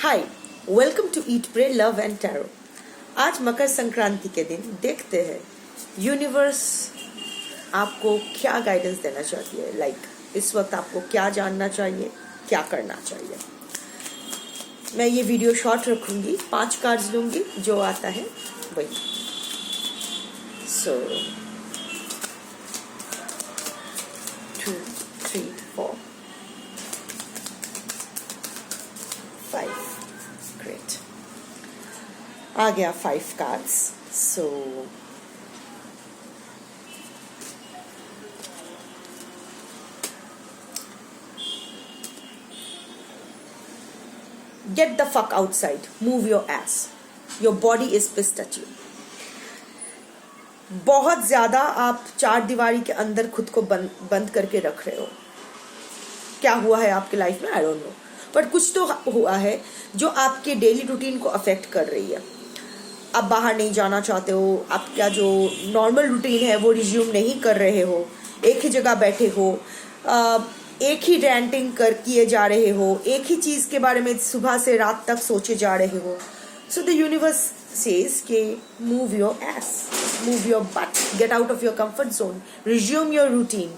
Hi, welcome to eat pray love and tarot. आज मकर संक्रांति के दिन देखते हैं यूनिवर्स आपको क्या गाइडेंस देना चाहती है। इस वक्त आपको क्या जानना चाहिए, क्या करना चाहिए। मैं ये वीडियो शॉर्ट रखूंगी, 5 कार्ड्स लूंगी, जो आता है वही। सो 2, 3, 4, 5। ग्रेट, आ गया 5 cards. So get the fuck outside, move your ass, your body is pissed at you। बहुत ज्यादा आप 4 दीवारी के अंदर खुद को बंद करके रख रहे हो। क्या हुआ है आपके लाइफ में, आई डोंट नो, पर कुछ तो हुआ है जो आपके डेली रूटीन को अफेक्ट कर रही है। आप बाहर नहीं जाना चाहते हो, आपका जो नॉर्मल रूटीन है वो रिज्यूम नहीं कर रहे हो, एक ही जगह बैठे हो, एक ही रेंटिंग किए जा रहे हो, एक ही चीज के बारे में सुबह से रात तक सोचे जा रहे हो। सो द यूनिवर्स सेज के move your S, move your but, get out of your comfort zone, resume your routine.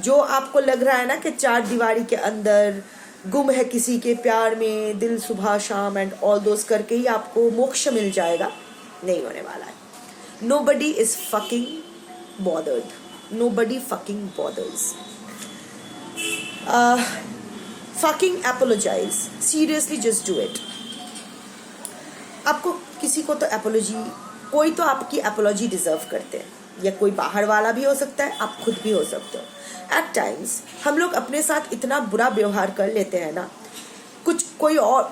जो आपको लग रहा है ना कि 4 दीवारी के अंदर गुम है किसी के प्यार में, दिल सुबह शाम एंड ऑल दोस्त करके ही आपको मोक्ष मिल जाएगा, नहीं होने वाला है। Nobody is fucking bothered, nobody fucking bothers. fucking apologize, seriously just do it। आपको किसी को तो apology, कोई तो आपकी apology deserve करते हैं, या कोई बाहर वाला भी हो सकता है, आप खुद भी हो सकते हो। at times हम लोग अपने साथ इतना बुरा व्यवहार कर लेते हैं ना, कुछ कोई और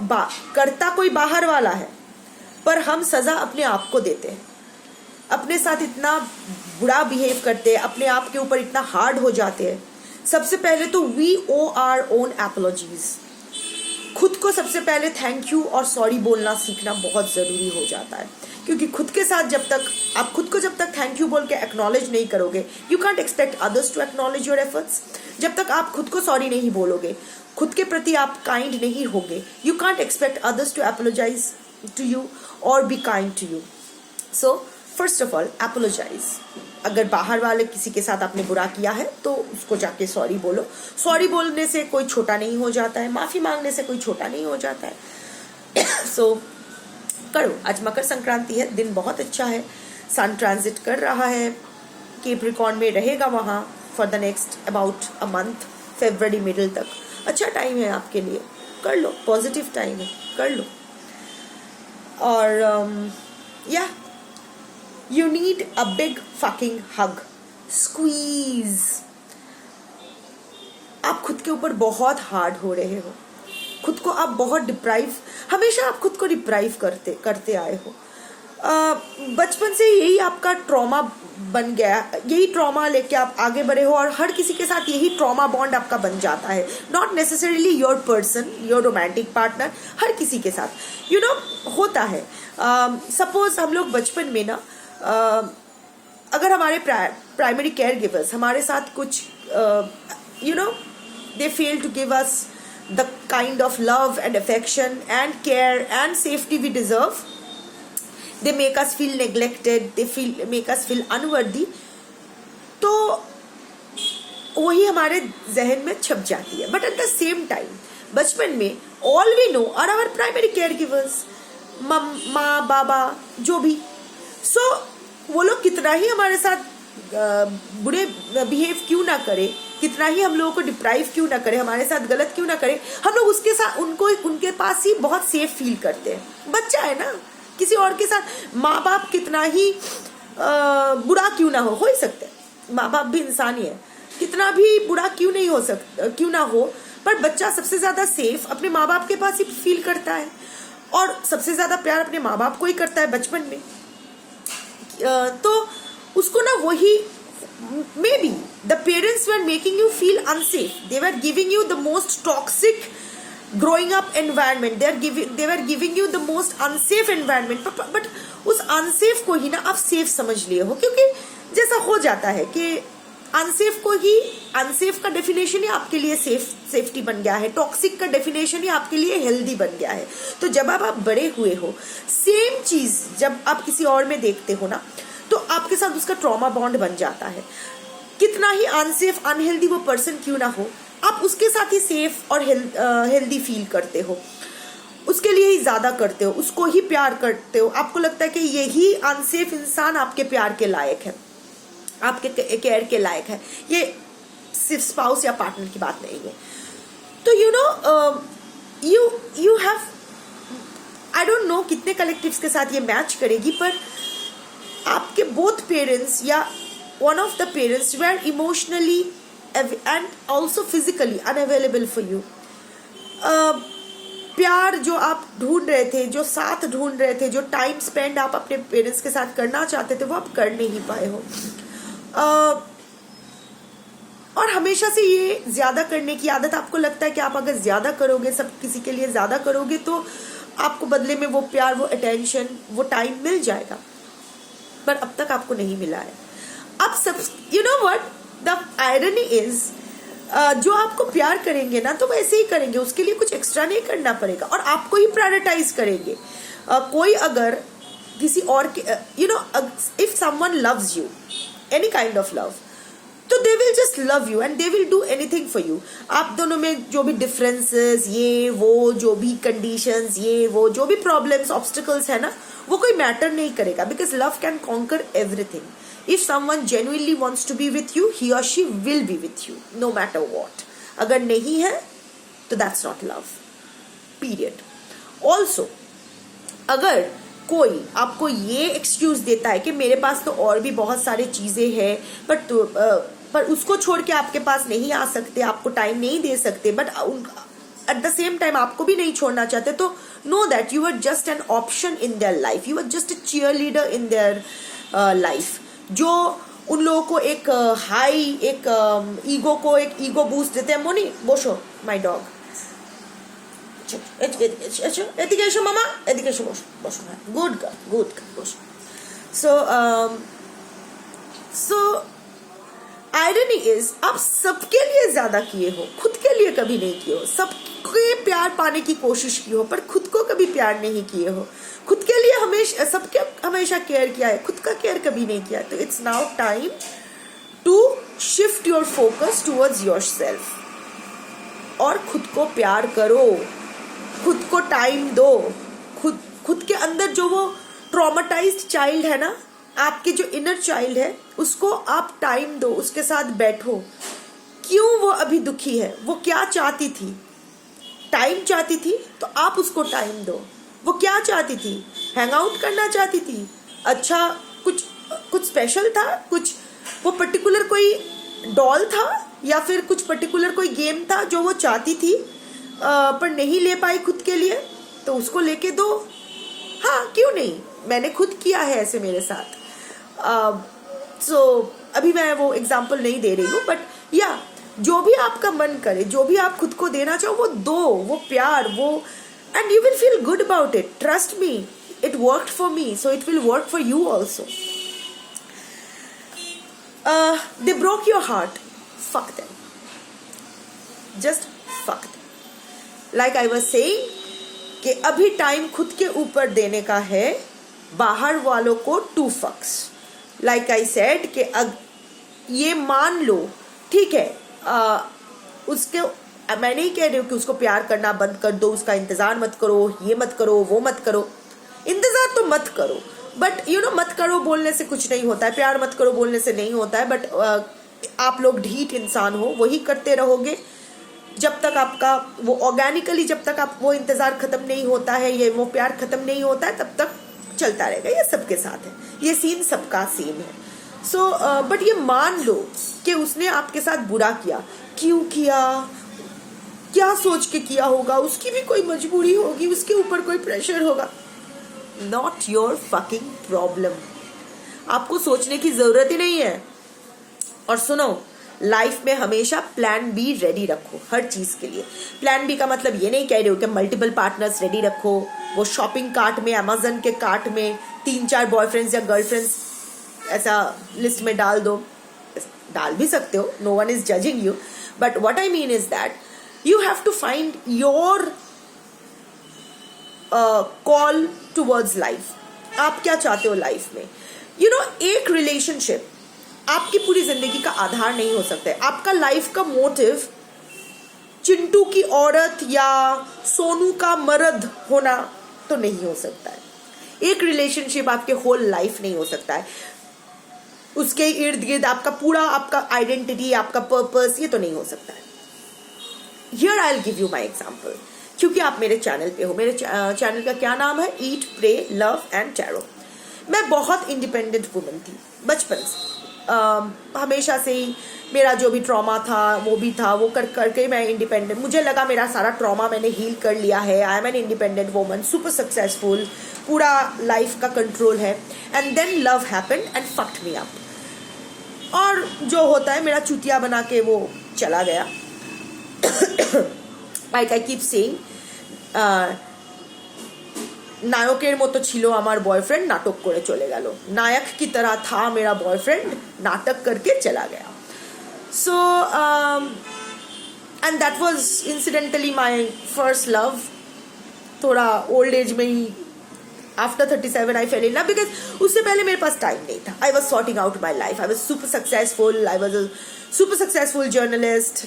करता कोई बाहर वाला है, पर हम सजा अपने आप को देते हैं। अपने साथ इतना बुरा बिहेव करते हैं, अपने आप के ऊपर इतना हार्ड हो जाते हैं। सबसे पहले तो we owe our own apologies. खुद को सबसे पहले थैंक यू और सॉरी बोलना सीखना बहुत ज़रूरी हो जाता है, क्योंकि खुद के साथ जब तक आप खुद को जब तक थैंक यू बोल के एक्नॉलेज नहीं करोगे, you can't expect others to acknowledge your efforts. जब तक आप खुद को सॉरी नहीं बोलोगे, खुद के प्रति आप काइंड नहीं होगे, you can't expect others to apologise to you और be kind to you. So first of all apologise. अगर बाहर वाले किसी के साथ आपने बुरा किया है तो उसको जाके सॉरी बोलो। सॉरी बोलने से कोई छोटा नहीं हो जाता है, माफी मांगने से कोई छोटा नहीं हो जाता है। सो करो। आज मकर संक्रांति है, दिन बहुत अच्छा है, सन ट्रांजिट कर रहा है, कैप्रिकॉर्न में रहेगा वहाँ for the next about a month, February middle तक। अच्छा टाइम है आपके लिए, कर लो, पॉजिटिव टाइम है, कर लो। और या You need a big fucking hug. Squeeze. आप खुद के ऊपर बहुत हार्ड हो रहे हो, खुद को आप बहुत डिप्राइव, हमेशा आप खुद को डिप्राइव करते आए हो। बचपन से यही आपका ट्रॉमा बन गया, यही ट्रॉमा लेके आप आगे बढ़े हो, और हर किसी के साथ यही ट्रॉमा बॉन्ड आपका बन जाता है। Not necessarily your person, your romantic partner, हर किसी के साथ होता है। सपोज हम लोग बचपन में ना, अगर हमारे प्राइमरी केयर गिवर्स हमारे साथ कुछ they fail to give us the kind of love and affection and care and safety we deserve, they make us feel neglected, they make us feel unworthy, तो वही हमारे जहन में छप जाती है। But at the same time बचपन में all we know are our primary care givers, माँ बाबा जो भी। सो वो लोग कितना ही हमारे साथ बुरे बिहेव क्यों ना करे, कितना ही हम लोगों को डिप्राइव क्यों ना करे, हमारे साथ गलत क्यों ना करे, हम लोग उसके साथ उनके पास ही बहुत सेफ फील करते हैं। बच्चा है ना, किसी और के साथ माँ बाप कितना ही बुरा क्यों ना हो ही सकते हैं, माँ बाप भी इंसान ही है, कितना भी बुरा क्यों नहीं हो सकता, क्यों ना हो, पर बच्चा सबसे ज्यादा सेफ अपने माँ बाप के पास ही फील करता है, और सबसे ज्यादा प्यार अपने माँ बाप को ही करता है बचपन में। तो उसको ना वही, may be the parents were making you feel unsafe, they were giving you the most toxic growing up environment, they were giving you the most unsafe environment, but उस अनसेफ को ही ना आप सेफ समझ लिए हो। क्योंकि जैसा हो जाता है कि अनसेफ का डेफिनेशन ही आपके लिए सेफ्टी बन गया है, टॉक्सिक का डेफिनेशन ही आपके लिए हेल्दी बन गया है। तो जब आप बड़े हुए हो, सेम चीज जब आप किसी और में देखते हो ना, तो आपके साथ उसका ट्रॉमा बॉन्ड बन जाता है। कितना ही अनसेफ अनहेल्दी वो पर्सन क्यों ना हो, आप उसके साथ ही सेफ और हेल्दी फील करते हो, उसके लिए ही ज्यादा करते हो, उसको ही प्यार करते हो। आपको लगता है कि यही अनसेफ इंसान आपके प्यार के लायक है, आपके केयर के लायक है। ये सिर्फ स्पाउस या पार्टनर की बात नहीं है। तो you have, I don't know कितने कलेक्टिव्स के साथ ये मैच करेगी, पर आपके बोथ पेरेंट्स या one of the parents were emotionally and also physically unavailable for you. प्यार जो आप ढूंढ रहे थे, जो साथ ढूंढ रहे थे, जो टाइम स्पेंड आप अपने पेरेंट्स के साथ करना चाहते थे, वो आप कर नहीं पाए हो। और हमेशा से ये ज्यादा करने की आदत, आपको लगता है कि आप अगर ज्यादा करोगे, सब किसी के लिए ज्यादा करोगे, तो आपको बदले में वो प्यार, वो अटेंशन, वो टाइम मिल जाएगा, पर अब तक आपको नहीं मिला है। अब सब, you know what the irony is, जो आपको प्यार करेंगे ना, तो वैसे ही करेंगे, उसके लिए कुछ एक्स्ट्रा नहीं करना पड़ेगा, और आपको ही प्रायोरिटाइज करेंगे। कोई अगर किसी और के, you know, if someone loves you, any kind of love, तो they will just love you and they will do anything for you. आप दोनों में जो भी डिफरेंसेस, ये वो, जो भी कंडीशंस, ये वो, जो भी प्रॉब्लम्स, ऑब्स्टिकल्स है ना, वो कोई मैटर नहीं करेगा, because love can conquer everything. If someone genuinely wants to be with you, he or she will be with you, no matter what. अगर नहीं है, तो that's not love. Period. Also, अगर कोई आपको ये एक्सक्यूज देता है कि मेरे पास तो और भी बहुत सारी चीजें हैं, पर उसको छोड़ के आपके पास नहीं आ सकते, आपको टाइम नहीं दे सकते, but at the same time आपको भी नहीं छोड़ना चाहते, तो know that you are just an option in their life, you are just a cheerleader in their life, जो उन लोगों को एक हाई, एक ईगो को एक ईगो बूस्ट देते हैं। मोनी बोशो, माय डॉग, এদিকে এসো মামা, এদিকে এসো, বসো বসো, গুড গার্ল, গুড গার্ল, বসো। सो आयरनी इज, आप सबके लिए ज्यादा किए हो, खुद के लिए कभी नहीं किए हो। सबके प्यार पाने की कोशिश की हो, पर खुद को कभी प्यार नहीं किए हो। खुद के लिए हमेशा, सबके हमेशा केयर किया है, खुद का केयर कभी नहीं किया। तो it's now time to shift your focus towards yourself और खुद को प्यार करो, खुद को टाइम दो। खुद के अंदर जो वो ट्रॉमेटाइज्ड चाइल्ड है ना, आपके जो इनर चाइल्ड है, उसको आप टाइम दो, उसके साथ बैठो। क्यों वो अभी दुखी है, वो क्या चाहती थी? टाइम चाहती थी, तो आप उसको टाइम दो। वो क्या चाहती थी? हैंग आउट करना चाहती थी? अच्छा, कुछ स्पेशल था, कुछ वो पर्टिकुलर कोई डॉल था, या फिर कुछ पर्टिकुलर कोई गेम था जो वो चाहती थी पर नहीं ले पाई खुद के लिए, तो उसको लेके दो। हाँ, क्यों नहीं, मैंने खुद किया है ऐसे मेरे साथ। अभी मैं वो एग्जाम्पल नहीं दे रही हूँ, बट या जो भी आपका मन करे, जो भी आप खुद को देना चाहो, वो दो, वो प्यार, वो, and you will feel good about it. Trust me, it worked for me, so it will work for you also. They broke your heart, fuck them, just fuck them. Like I was saying, कि अभी time खुद के ऊपर देने का है, बाहर वालों को टू फक्स। Like I said, कि ये मान लो, ठीक है, उसके, मैं नहीं कह रही हूँ कि उसको प्यार करना बंद कर दो, उसका इंतजार मत करो, ये मत करो, वो मत करो। इंतजार तो मत करो, बट यू नो, मत करो बोलने से कुछ नहीं होता है, प्यार मत करो बोलने से नहीं होता है। बट आप लोग ढीठ इंसान हो, वही करते रहोगे जब तक आपका वो ऑर्गेनिकली, जब तक आप वो इंतजार खत्म नहीं होता है, ये वो प्यार खत्म नहीं होता है, तब तक चलता रहेगा। ये सबके साथ है, ये सीन सबका सेम है। सो बट ये मान लो कि उसने आपके साथ बुरा किया, क्यों किया, क्या सोच के किया होगा, उसकी भी कोई मजबूरी होगी, उसके ऊपर कोई प्रेशर होगा। नॉट योर फकिंग प्रॉब्लम, आपको सोचने की जरूरत ही नहीं है। और सुनो, लाइफ में हमेशा प्लान बी रेडी रखो हर चीज के लिए। प्लान बी का मतलब ये नहीं कह रहे हो कि मल्टीपल पार्टनर्स रेडी रखो, वो शॉपिंग कार्ट में, अमेजन के कार्ट में 3-4 बॉयफ्रेंड्स या गर्लफ्रेंड्स ऐसा लिस्ट में डाल दो। डाल भी सकते हो, no one is judging you, but what I mean is that you have to find your call towards life. आप क्या चाहते हो लाइफ में? यू नो, एक रिलेशनशिप आपकी पूरी जिंदगी का आधार नहीं हो सकता है। आपका लाइफ का मोटिव चिंटू की औरत या सोनू का मर्द होना तो नहीं हो सकता है। एक रिलेशनशिप आपके होल लाइफ नहीं हो सकता है। उसके इर्द गिर्द आपका पूरा, आपका आइडेंटिटी, आपका पर्पस, ये तो नहीं हो सकता है। Here I will give you my example, क्योंकि आप मेरे चैनल पे हो। मेरे चैनल का क्या नाम है? ईट, प्रे, लव एंड टैरो। मैं बहुत इंडिपेंडेंट वुमन थी बचपन से। हमेशा से ही मेरा जो भी ट्रॉमा था वो भी था, वो कर करके मैं इंडिपेंडेंट, मुझे लगा मेरा सारा ट्रॉमा मैंने हील कर लिया है। I am an independent woman, super successful, पूरा लाइफ का कंट्रोल है। And then love happened and fucked me up. और जो होता है मेरा चुतिया बना के वो चला गया। like I keep saying, নায়কের মতো ছিল আমার বয়ফ্রেন্ড, নাটক করে চলে গেল। नायक की तरह था मेरा बॉयफ्रेंड, नाटक करके चला गया। So and that was incidentally my first love। थोड़ा ओल्ड एज में ही, after 37 I fell in love, because उससे पहले मेरे पास टाइम नहीं था। I was sorting out my life. I was super successful. I was a super successful journalist,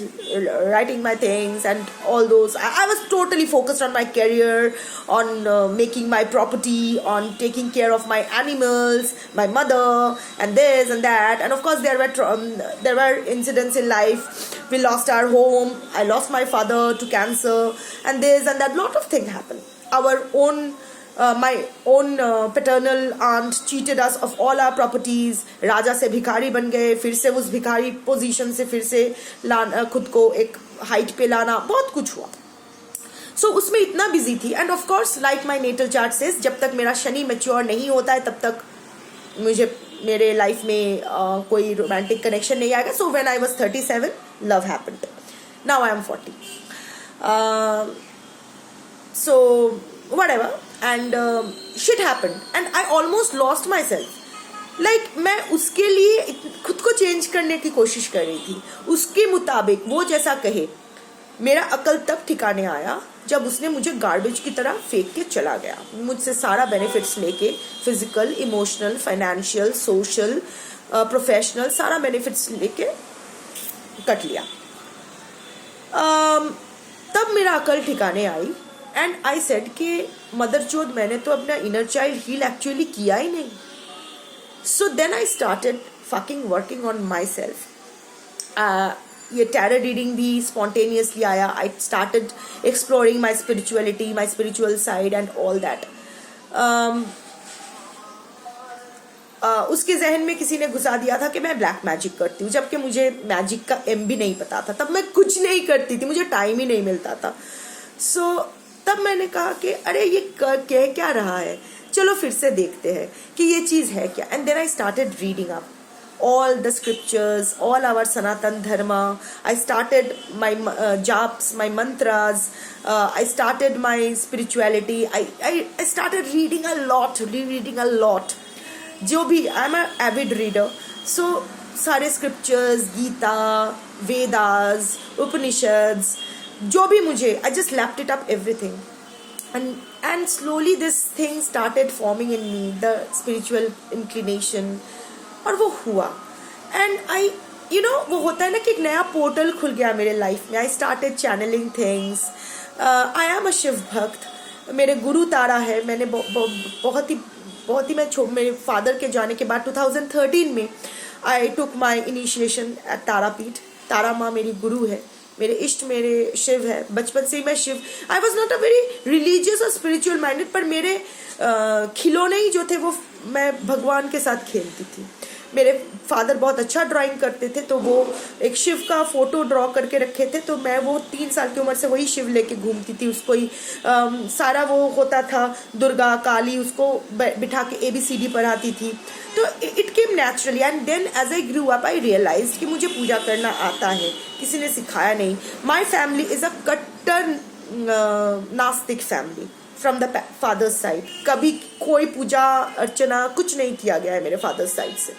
writing my things and all those. I was totally focused on my career, on making my property, on taking care of my animals, my mother, and this and that. And of course there were incidents in life. We lost our home. I lost my father to cancer, and this and that. Lot of things happened. My own paternal aunt cheated us of all our properties. राजा से भिखारी बन गए, फिर से उस भिखारी position से फिर से खुद को एक हाइट पे लाना, बहुत कुछ हुआ। So उसमें इतना बिजी थी। And of course like my natal chart says, जब तक मेरा शनि मैच्योर नहीं होता है तब तक मुझे मेरे लाइफ में कोई रोमांटिक कनेक्शन नहीं आएगा। So when I was 37 love happened. Now I am 40। So whatever, and shit happened and I almost lost myself. Like मैं उसके लिए खुद को चेंज करने की कोशिश कर रही थी, उसके मुताबिक वो जैसा कहे। मेरा अकल तब ठिकाने आया जब उसने मुझे गार्बेज की तरह फेंक के चला गया। मुझसे सारा बेनिफिट्स लेके, physical, emotional, financial, social, professional, सारा बेनिफिट्स लेके कट लिया। तब मेरा अकल ठिकाने आई एंड आई सेड कि मदरचोद, मैंने तो अपना इनर चाइल्ड हील एक्चुअली किया ही नहीं। So then I started fucking working on my self. ये टैरो रीडिंग भी स्पॉन्टेनियसली आया। I started exploring my spirituality, my spiritual side and all that. उसके जहन में किसी ने घुसा दिया था कि मैं ब्लैक मैजिक करती हूँ, जबकि मुझे मैजिक का एम भी नहीं पता था। तब मैं कुछ नहीं करती थी, मुझे टाइम ही नहीं मिलता था। सो तब मैंने कहा कि अरे ये कह क्या रहा है, चलो फिर से देखते हैं कि ये चीज़ है क्या। And then I started reading up all the scriptures, all our Sanatan Dharma. I started my japs, my mantras. I started my spirituality. I started reading a lot, rereading a lot. जो भी, I'm an avid reader. So सारे scriptures, Gita, Vedas, Upanishads, जो भी मुझे, I just lapped it up everything. And slowly this thing started forming in me, the spiritual inclination. और वो हुआ। And I वो होता है ना कि एक नया पोर्टल खुल गया मेरे लाइफ में। I started channelling things. I am a Shiv bhakt. मेरे गुरु तारा है। मैंने बहुत ही मेरे फादर के जाने के बाद 2013 में आई टुक माई इनिशिएशन एट तारापीठ। तारा माँ मेरी गुरु है, मेरे इष्ट मेरे शिव है। बचपन से ही मैं Shiv, I was not a very religious और स्पिरिचुअल माइंडेड, पर मेरे खिलौने ही जो थे वो मैं भगवान के साथ खेलती थी। मेरे फादर बहुत अच्छा ड्राइंग करते थे, तो वो एक शिव का फोटो ड्रॉ करके रखे थे, तो मैं वो 3 साल की उम्र से वही शिव लेके घूमती थी। उसको ही सारा वो होता था, दुर्गा काली, उसको बिठा के ABCD पढ़ाती थी। तो it came naturally. And then as I grew up I realise कि मुझे पूजा करना आता है, किसी ने सिखाया नहीं। माई फैमिली इज अ कट्टर नास्तिक family from the father's side. कभी कोई पूजा अर्चना कुछ नहीं किया गया है मेरे फादर्स साइड से।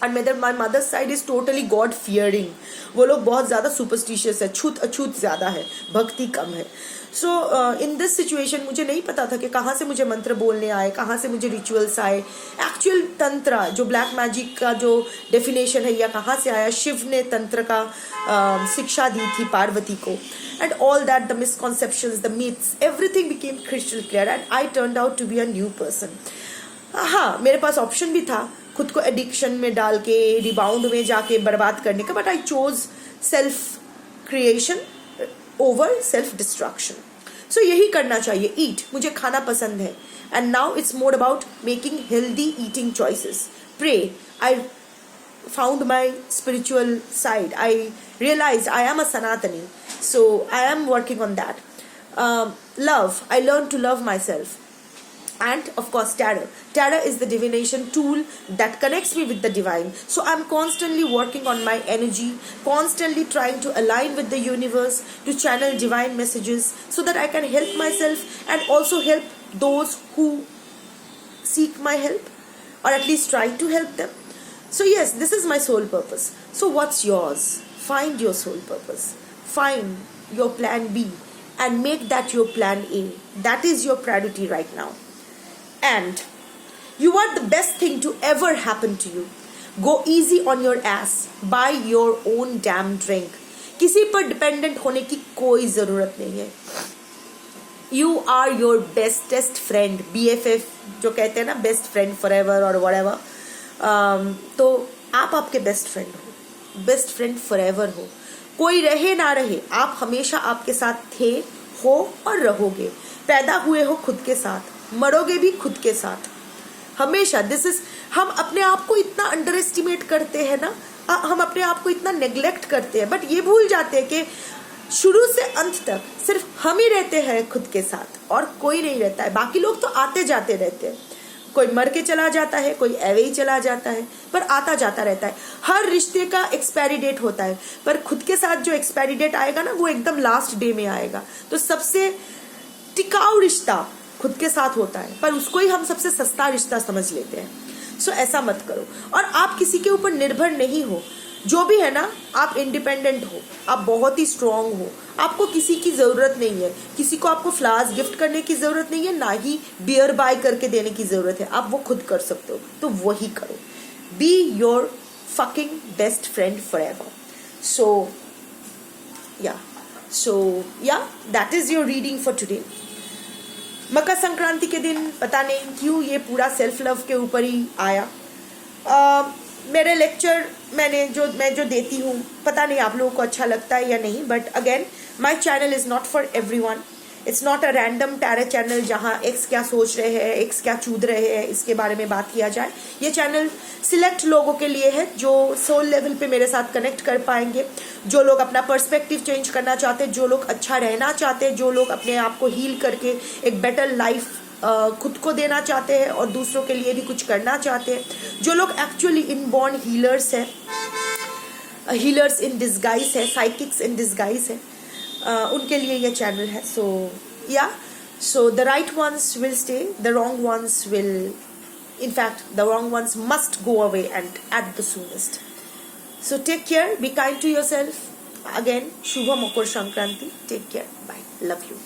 And my mother's side is totally God fearing. वो लोग बहुत ज़्यादा सुपरस्टिशियस है, छूत अछूत ज़्यादा है, भक्ति कम है. सो इन दिस सिचुएशन मुझे नहीं पता था कि कहाँ से मुझे मंत्र बोलने आए, कहाँ से मुझे रिचुअल्स आए. एक्चुअल तंत्र जो ब्लैक मैजिक का जो डेफिनेशन है या कहाँ से आया, शिव ने तंत्र का शिक्षा दी थी पार्वती को. And all that, the misconceptions, the myths, everything became crystal clear and I turned out to be a new person. हाँ, मेरे पास ऑप्शन भी था खुद को एडिक्शन में डाल के रिबाउंड में जाके बर्बाद करने का, but I chose self creation over self destruction. So यही करना चाहिए. ईट, मुझे खाना पसंद है, and now it's more about making healthy eating choices. Pray, I found my spiritual side. I realized I am a Sanatani, so I am working on that. Love, I learned to love myself. And of course tarot. Tarot is the divination tool that connects me with the divine. So I'm constantly working on my energy, constantly trying to align with the universe, to channel divine messages so that I can help myself and also help those who seek my help, or at least try to help them. So yes, this is my soul purpose. So what's yours? Find your soul purpose. Find your plan B and make that your plan A. That is your priority right now. And you are the best thing to ever happen to you. Go easy on your ass. Buy your own damn drink. किसी पर dependent होने की कोई ज़रूरत नहीं है. You are your bestest friend. BFF जो कहते हैं ना, best friend forever or whatever. तो आप आपके बेस्ट फ्रेंड हो, बेस्ट फ्रेंड फॉरएवर हो. कोई रहे ना रहे, आप हमेशा आपके साथ थे, हो और रहोगे. पैदा हुए हो खुद के साथ, मरोगे भी खुद के साथ, हमेशा. दिस इज, हम अपने आप को इतना अंडर एस्टिमेट करते हैं ना, हम अपने आप को इतना नेग्लेक्ट करते हैं, बट ये भूल जाते हैं कि शुरू से अंत तक सिर्फ हम ही रहते हैं खुद के साथ और कोई नहीं रहता है. बाकी लोग तो आते जाते रहते हैं. कोई मर के चला जाता है, कोई ऐवे ही चला जाता है, पर आता जाता रहता है. हर रिश्ते का एक्सपायरी डेट होता है, पर खुद के साथ जो एक्सपायरी डेट आएगा ना, वो एकदम लास्ट डे में आएगा. तो सबसे टिकाऊ रिश्ता खुद के साथ होता है, पर उसको ही हम सबसे सस्ता रिश्ता समझ लेते हैं. सो ऐसा मत करो. और आप किसी के ऊपर निर्भर नहीं हो. जो भी है ना, आप इंडिपेंडेंट हो, आप बहुत ही स्ट्रांग हो. आपको किसी की ज़रूरत नहीं है. किसी को आपको फ्लावर्स गिफ्ट करने की ज़रूरत नहीं है, ना ही बियर बाय करके देने की ज़रूरत है. आप वो खुद कर सकते हो, तो वही करो. Be your fucking best friend forever. So yeah that is your reading for today. Makar Sankranti के दिन पता नहीं क्यों ये पूरा सेल्फ लव के ऊपर ही आया. मेरे लेक्चर मैं जो देती हूँ, पता नहीं आप लोगों को अच्छा लगता है या नहीं, but again my channel is not for everyone. It's not a random tarot channel जहाँ एक्स क्या सोच रहे हैं, एक्स क्या चूद रहे हैं, इसके बारे में बात किया जाए. ये चैनल सिलेक्ट लोगों के लिए है जो सोल लेवल पे मेरे साथ कनेक्ट कर पाएंगे, जो लोग अपना पर्सपेक्टिव चेंज करना चाहते हैं, जो लोग अच्छा रहना चाहते हैं, जो लोग अपने आप को हील करके एक बेटर लाइफ खुद को देना चाहते हैं और दूसरों के लिए भी कुछ करना चाहते हैं, जो लोग एक्चुअली इनबॉर्न हीलर्स हैं, हीलर्स इन डिस्गाइज है, साइकिक्स इन डिस्गाइज है, उनके लिए ये चैनल है. So the right ones will stay, the wrong ones will, in fact the wrong ones must go away and at the soonest. So take care, be kind to your self. Again शुभ Makar Sankranti. Take care, bye, love you.